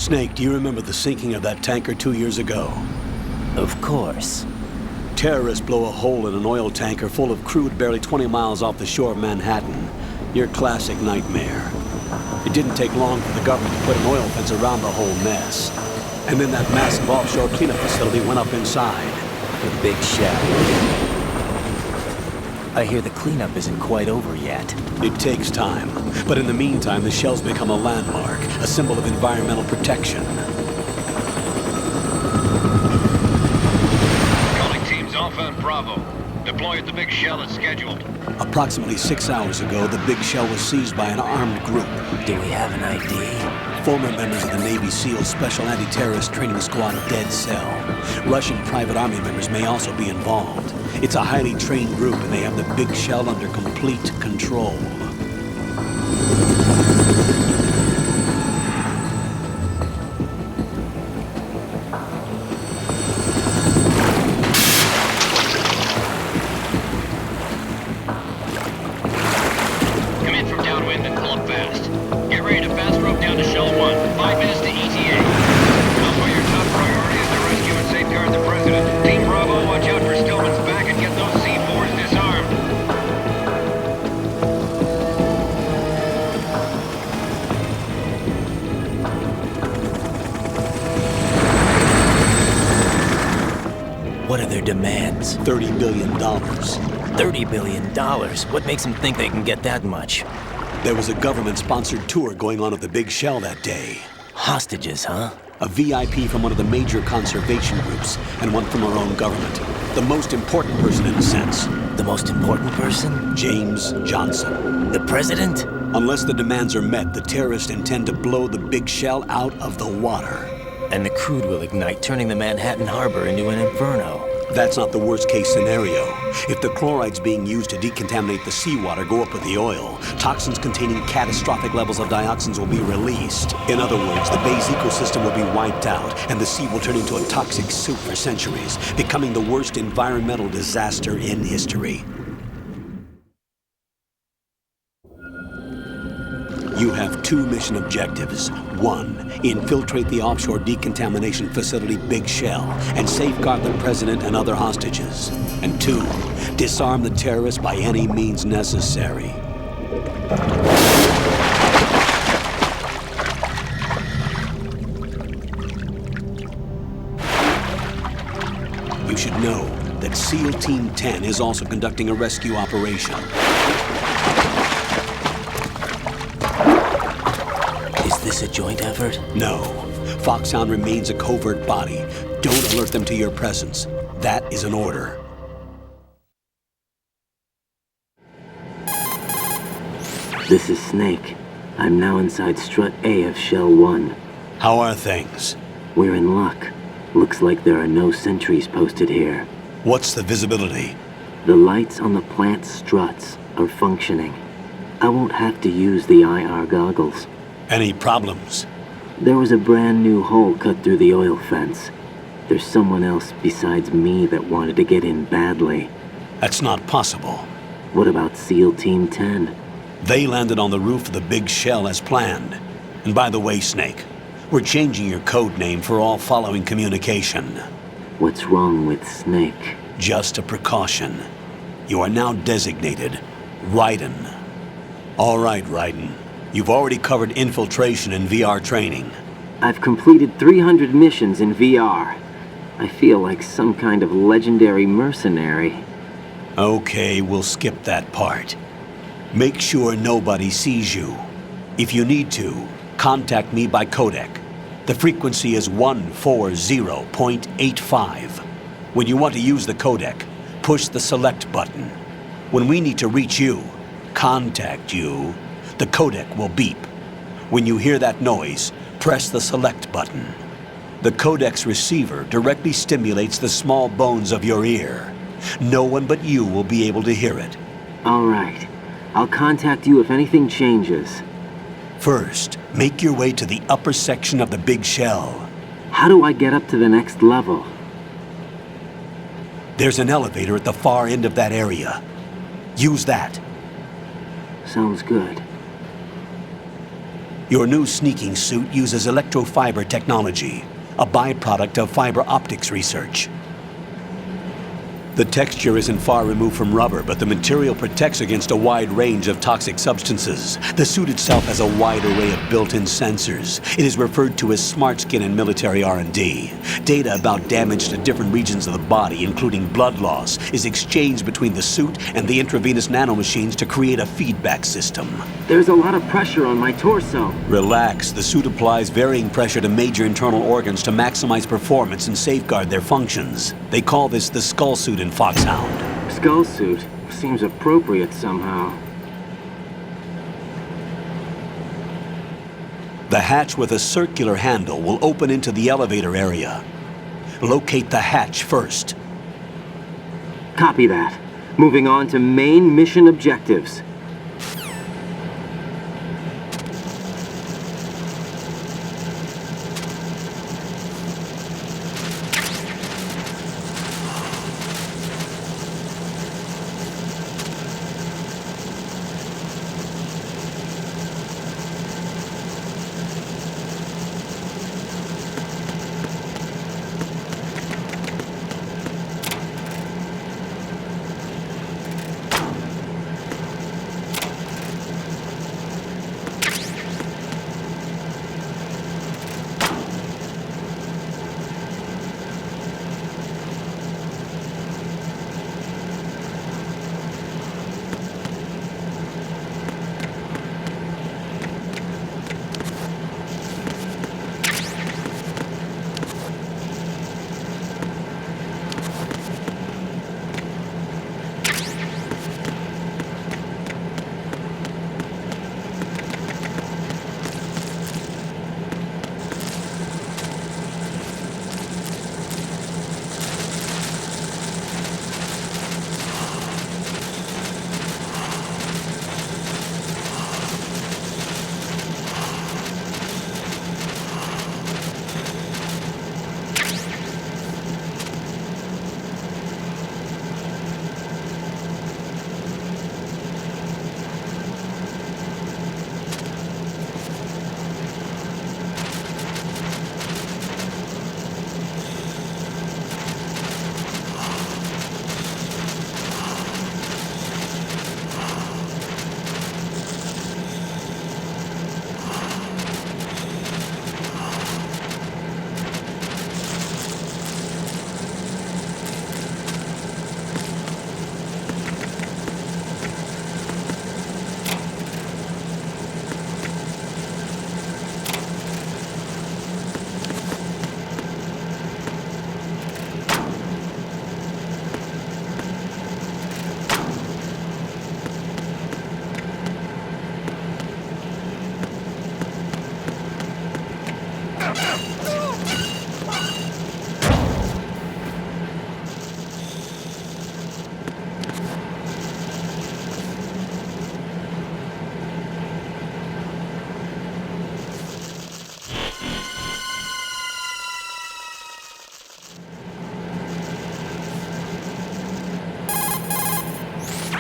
Snake, do you remember the sinking of that tanker 2 years ago? Of course. Terrorists blow a hole in an oil tanker full of crude barely 20 miles off the shore of Manhattan. Your classic nightmare. It didn't take long for the government to put an oil fence around the whole mess. And then that massive offshore cleanup facility went up inside. The big shell. I hear the cleanup isn't quite over yet. It takes time. But in the meantime, the shell's become a landmark, a symbol of environmental protection. Calling teams Alpha and Bravo. Deploy at the big shell as scheduled. Approximately 6 hours ago, the big shell was seized by an armed group. Do we have an ID? Former members of the Navy SEAL Special Anti-Terrorist Training Squad Dead Cell. Russian private army members may also be involved. It's a highly trained group, and they have the big shell under complete control. Come in from downwind and pull up fast. Get ready to fast rope down to Shell 1. 5 minutes to ETA. Alpha, your top priority is to rescue and safeguard the President. Team Bravo, watch out for Stillman's back and get those C4s disarmed. What are their demands? $30 billion. $30 billion? What makes them think they can get that much? There was a government-sponsored tour going on at the big shell that day. Hostages, huh? A VIP from one of the major conservation groups, and one from our own government. The most important person in a sense. The most important person? James Johnson. The president? Unless the demands are met, the terrorists intend to blow the big shell out of the water. And the crude will ignite, turning the Manhattan Harbor into an inferno. That's not the worst-case scenario. If the chlorides being used to decontaminate the seawater go up with the oil, toxins containing catastrophic levels of dioxins will be released. In other words, the bay's ecosystem will be wiped out, and the sea will turn into a toxic soup for centuries, becoming the worst environmental disaster in history. You have 2 mission objectives. 1, infiltrate the offshore decontamination facility Big Shell and safeguard the president and other hostages. And 2, disarm the terrorists by any means necessary. You should know that SEAL Team 10 is also conducting a rescue operation. Is this a joint effort? No. Foxhound remains a covert body. Don't alert them to your presence. That is an order. This is Snake. I'm now inside Strut A of Shell 1. How are things? We're in luck. Looks like there are no sentries posted here. What's the visibility? The lights on the plant struts are functioning. I won't have to use the IR goggles. Any problems? There was a brand new hole cut through the oil fence. There's someone else besides me that wanted to get in badly. That's not possible. What about SEAL Team 10? They landed on the roof of the Big Shell as planned. And by the way, Snake, we're changing your code name for all following communication. What's wrong with Snake? Just a precaution. You are now designated Raiden. All right, Raiden. You've already covered infiltration and VR training. I've completed 300 missions in VR. I feel like some kind of legendary mercenary. Okay, we'll skip that part. Make sure nobody sees you. If you need to, contact me by codec. The frequency is 140.85. When you want to use the codec, push the select button. When we need to reach you, contact you, the codec will beep. When you hear that noise, press the select button. The codec's receiver directly stimulates the small bones of your ear. No one but you will be able to hear it. All right. I'll contact you if anything changes. First, make your way to the upper section of the Big Shell. How do I get up to the next level? There's an elevator at the far end of that area. Use that. Sounds good. Your new sneaking suit uses electrofiber technology, a byproduct of fiber optics research. The texture isn't far removed from rubber, but the material protects against a wide range of toxic substances. The suit itself has a wide array of built-in sensors. It is referred to as smart skin in military R&D. Data about damage to different regions of the body, including blood loss, is exchanged between the suit and the intravenous nanomachines to create a feedback system. There's a lot of pressure on my torso. Relax. The suit applies varying pressure to major internal organs to maximize performance and safeguard their functions. They call this the skull suit in Foxhound. Skull suit seems appropriate somehow. The hatch with a circular handle will open into the elevator area. Locate the hatch first. Copy that. Moving on to main mission objectives.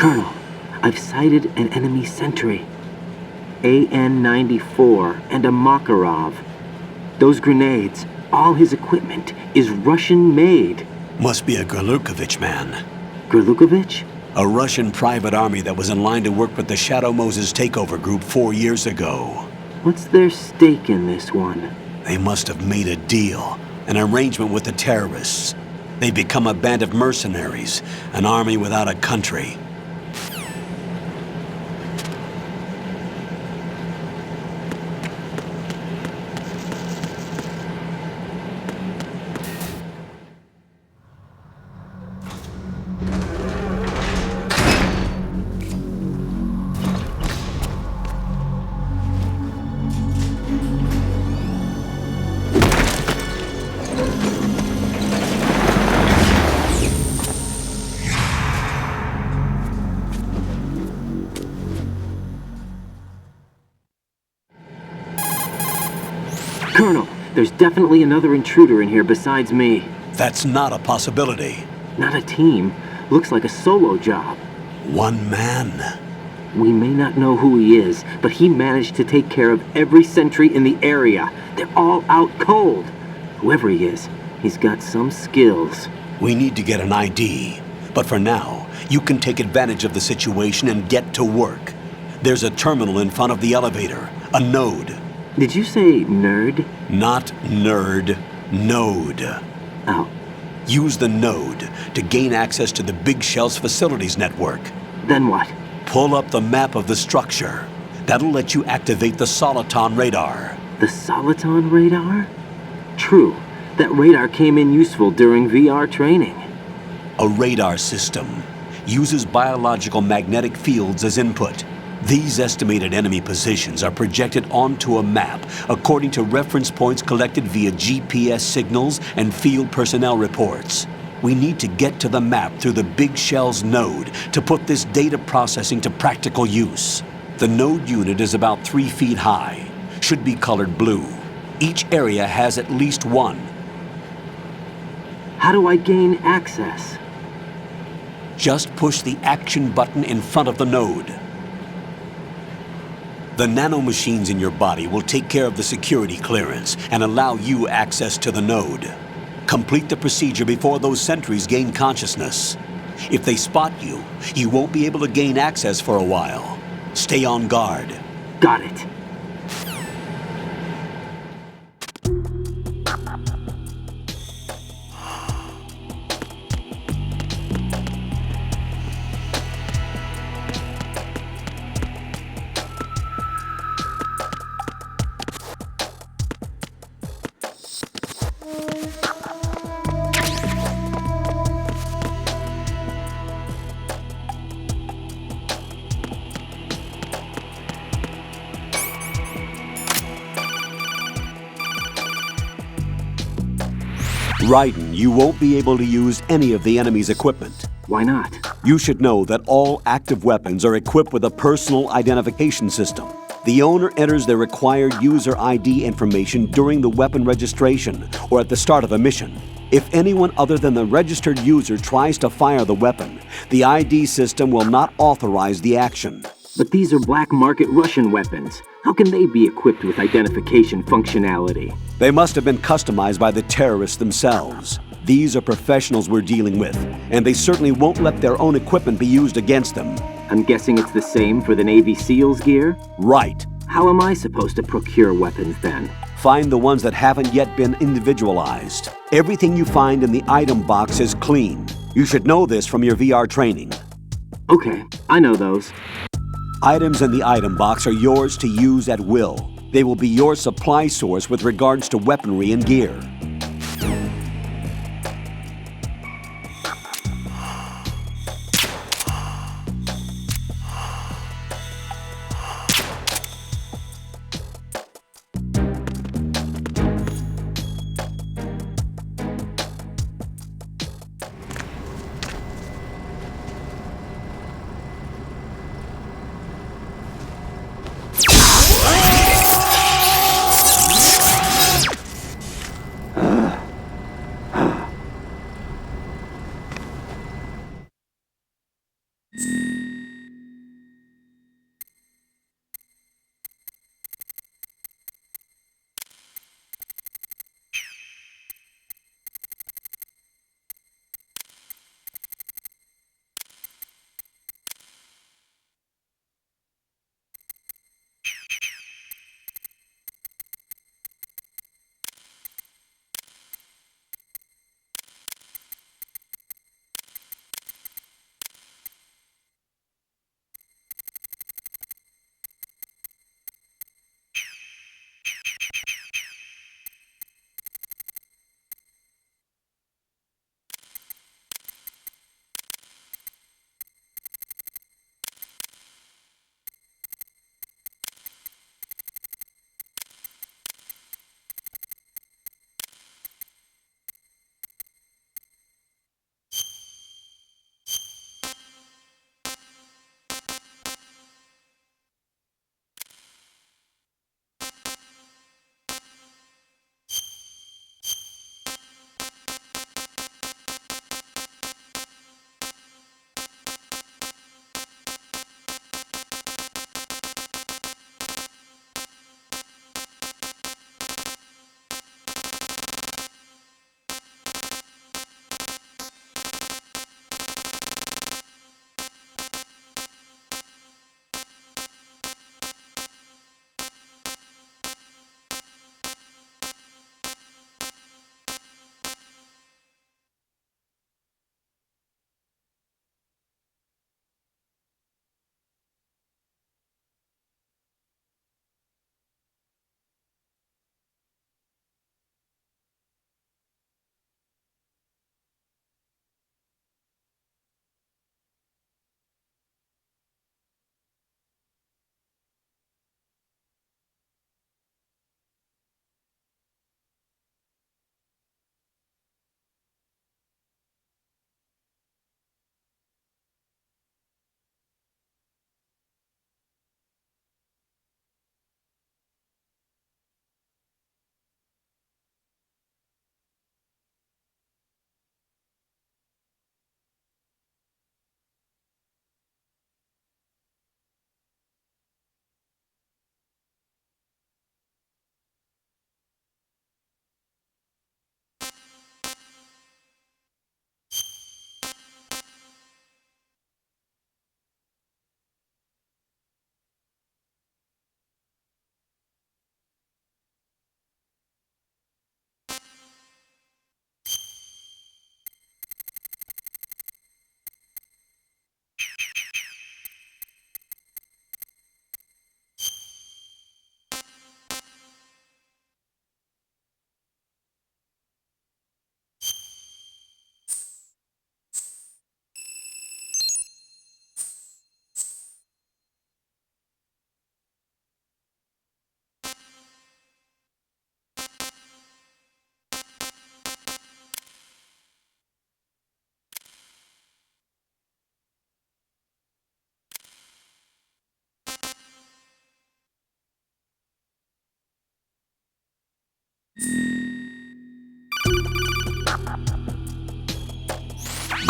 Colonel, I've sighted an enemy sentry. AN-94 and a Makarov. Those grenades, all his equipment, is Russian-made. Must be a Gorlukovich man. Gorlukovich? A Russian private army that was in line to work with the Shadow Moses takeover group 4 years ago. What's their stake in this one? They must have made a deal, an arrangement with the terrorists. They've become a band of mercenaries, an army without a country. Colonel, there's definitely another intruder in here besides me. That's not a possibility. Not a team. Looks like a solo job. One man. We may not know who he is, but he managed to take care of every sentry in the area. They're all out cold. Whoever he is, he's got some skills. We need to get an ID. But for now, you can take advantage of the situation and get to work. There's a terminal in front of the elevator, a node. Did you say nerd? Not nerd, node. Oh, Use the node to gain access to the Big Shell's facilities network. then what? Pull up the map of the structure. That'll let you activate the Soliton radar. The Soliton radar? True. That radar came in useful during VR training. A radar system uses biological magnetic fields as input. These estimated enemy positions are projected onto a map according to reference points collected via GPS signals and field personnel reports. We need to get to the map through the Big Shell's node to put this data processing to practical use. The node unit is about 3 feet high, should be colored blue. Each area has at least one. How do I gain access? Just push the action button in front of the node. The nanomachines in your body will take care of the security clearance and allow you access to the node. Complete the procedure before those sentries gain consciousness. If they spot you, you won't be able to gain access for a while. Stay on guard. Got it. Raiden, you won't be able to use any of the enemy's equipment. Why not? You should know that all active weapons are equipped with a personal identification system. The owner enters their required user ID information during the weapon registration or at the start of a mission. If anyone other than the registered user tries to fire the weapon, the ID system will not authorize the action. But these are black market Russian weapons. How can they be equipped with identification functionality? They must have been customized by the terrorists themselves. These are professionals we're dealing with, and they certainly won't let their own equipment be used against them. I'm guessing it's the same for the Navy SEALs gear? Right. How am I supposed to procure weapons then? Find the ones that haven't yet been individualized. Everything you find in the item box is clean. You should know this from your VR training. Okay, I know those. Items in the item box are yours to use at will. They will be your supply source with regards to weaponry and gear.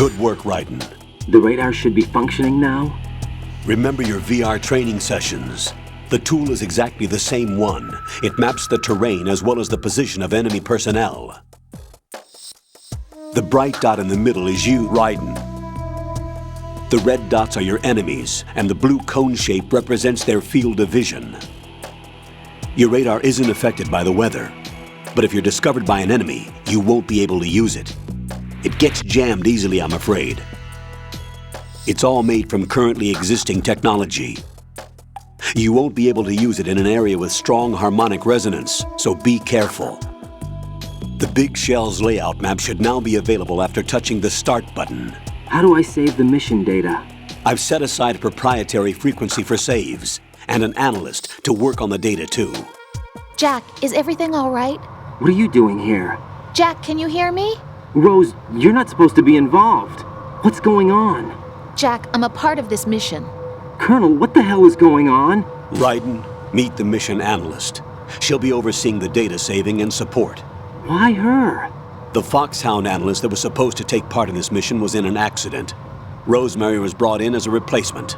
Good work, Raiden. The radar should be functioning now? Remember your VR training sessions. The tool is exactly the same one. It maps the terrain as well as the position of enemy personnel. The bright dot in the middle is you, Raiden. The red dots are your enemies, and the blue cone shape represents their field of vision. Your radar isn't affected by the weather, but if you're discovered by an enemy, you won't be able to use it. It gets jammed easily, I'm afraid. It's all made from currently existing technology. You won't be able to use it in an area with strong harmonic resonance, so be careful. The Big Shell's layout map should now be available after touching the Start button. How do I save the mission data? I've set aside a proprietary frequency for saves, and an analyst to work on the data too. Jack, is everything all right? What are you doing here? Jack, can you hear me? Rose, you're not supposed to be involved. What's going on? Jack, I'm a part of this mission. Colonel, what the hell is going on? Raiden, meet the mission analyst. She'll be overseeing the data saving and support. Why her? The Foxhound analyst that was supposed to take part in this mission was in an accident. Rosemary was brought in as a replacement.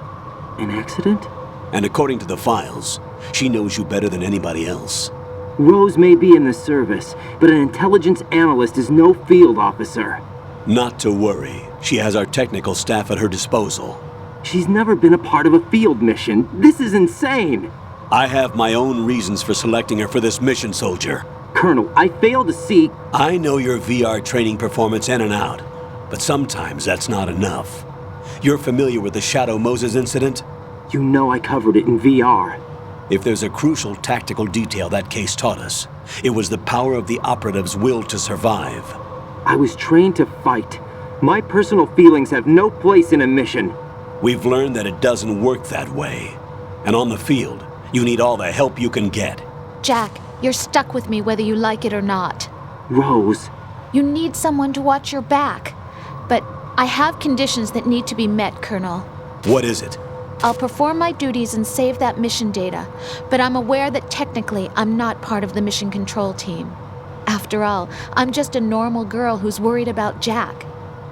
An accident? And according to the files, she knows you better than anybody else. Rose may be in the service, but an intelligence analyst is no field officer. Not to worry. She has our technical staff at her disposal. She's never been a part of a field mission. This is insane. I have my own reasons for selecting her for this mission, soldier. Colonel, I fail to see... I know your VR training performance in and out, but sometimes that's not enough. You're familiar with the Shadow Moses incident? You know I covered it in VR. If there's a crucial tactical detail that case taught us, it was the power of the operative's will to survive. I was trained to fight. My personal feelings have no place in a mission. We've learned that it doesn't work that way. And on the field, you need all the help you can get. Jack, you're stuck with me whether you like it or not. Rose. You need someone to watch your back. But I have conditions that need to be met, Colonel. What is it? I'll perform my duties and save that mission data, but I'm aware that technically I'm not part of the mission control team. After all, I'm just a normal girl who's worried about Jack.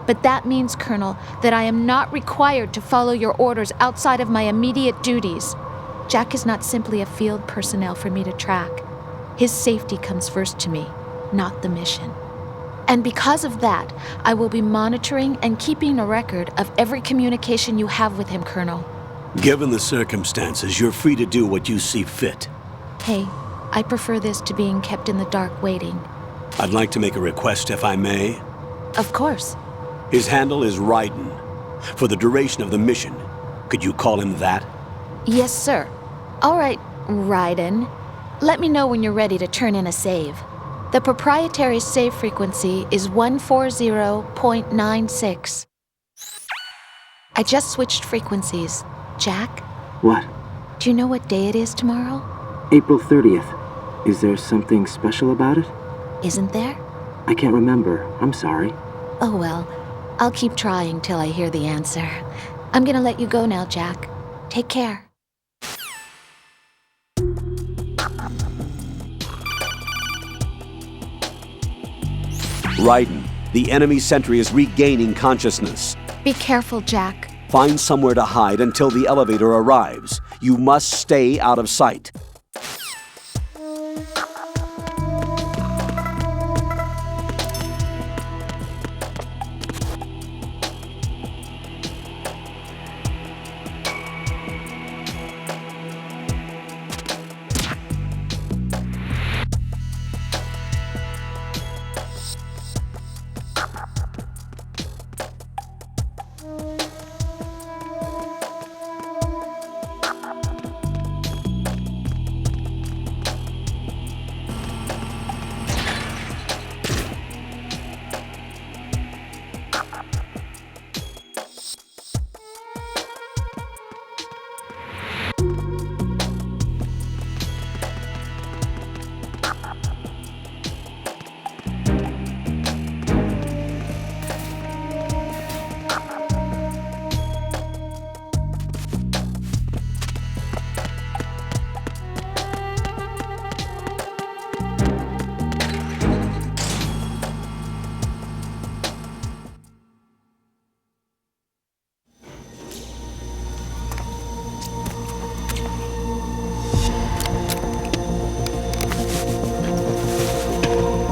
But that means, Colonel, that I am not required to follow your orders outside of my immediate duties. Jack is not simply a field personnel for me to track. His safety comes first to me, not the mission. And because of that, I will be monitoring and keeping a record of every communication you have with him, Colonel. Given the circumstances, you're free to do what you see fit. Hey, I prefer this to being kept in the dark waiting. I'd like to make a request, if I may. Of course. His handle is Raiden. For the duration of the mission, could you call him that? Yes, sir. All right, Raiden. Let me know when you're ready to turn in a save. The proprietary save frequency is 140.96. I just switched frequencies. Jack, What? do you know what day it is tomorrow? April 30th. Is there something special about it? Isn't there? I can't remember. I'm sorry. Oh well, I'll keep trying till I hear the answer. I'm gonna let you go now, Jack. Take care. Raiden, the enemy sentry is regaining consciousness. Be careful, Jack. Find somewhere to hide until the elevator arrives. You must stay out of sight.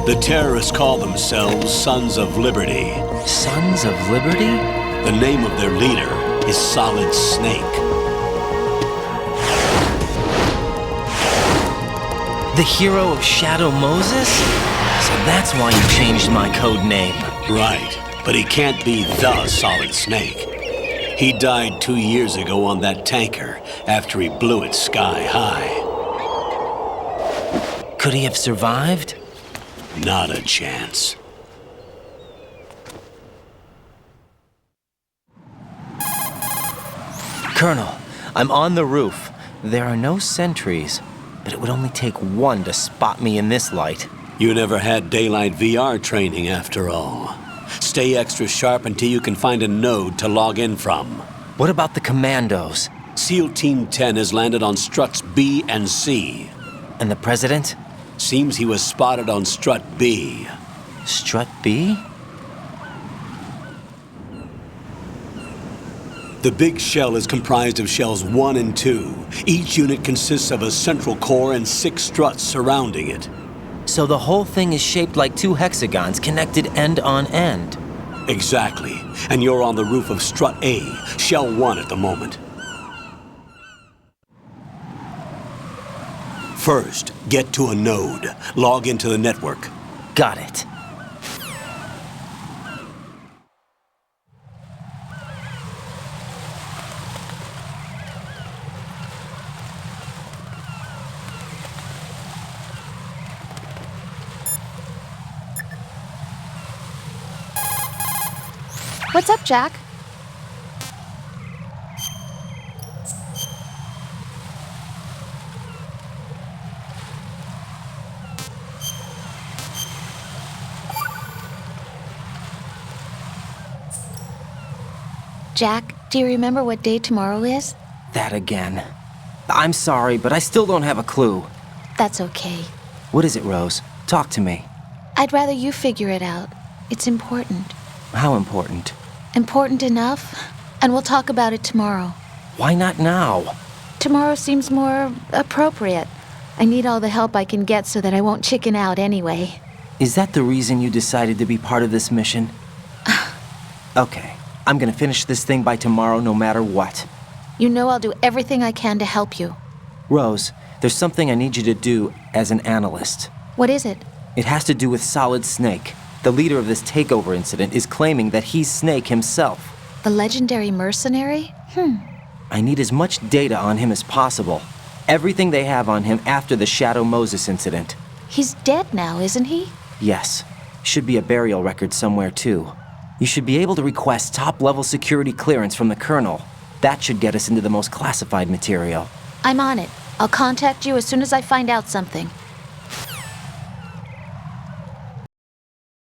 The terrorists call themselves Sons of Liberty. Sons of Liberty? The name of their leader is Solid Snake. The hero of Shadow Moses? So that's why you changed my code name. Right, but he can't be the Solid Snake. He died 2 years ago on that tanker after he blew it sky high. Could he have survived? Not a chance. Colonel, I'm on the roof. There are no sentries, but it would only take one to spot me in this light. You never had daylight VR training after all. Stay extra sharp until you can find a node to log in from. What about the commandos? SEAL Team 10 has landed on struts B and C. And the president? Seems he was spotted on strut B. Strut B? The big shell is comprised of shells 1 and 2. Each unit consists of a central core and 6 struts surrounding it. So the whole thing is shaped like 2 hexagons connected end on end. Exactly. And you're on the roof of strut A, shell 1 at the moment. First, get to a node. Log into the network. Got it. What's up, Jack? Jack, do you remember what day tomorrow is? That again. I'm sorry, but I still don't have a clue. That's okay. What is it, Rose? Talk to me. I'd rather you figure it out. It's important. How important? Important enough, and we'll talk about it tomorrow. Why not now? Tomorrow seems more appropriate. I need all the help I can get so that I won't chicken out anyway. Is that the reason you decided to be part of this mission? Okay, I'm gonna finish this thing by tomorrow no matter what. You know I'll do everything I can to help you. Rose, there's something I need you to do as an analyst. What is it? It has to do with Solid Snake. The leader of this takeover incident is claiming that he's Snake himself. The legendary mercenary? I need as much data on him as possible. Everything they have on him after the Shadow Moses incident. He's dead now, isn't he? Yes. Should be a burial record somewhere, too. You should be able to request top-level security clearance from the Colonel. That should get us into the most classified material. I'm on it. I'll contact you as soon as I find out something.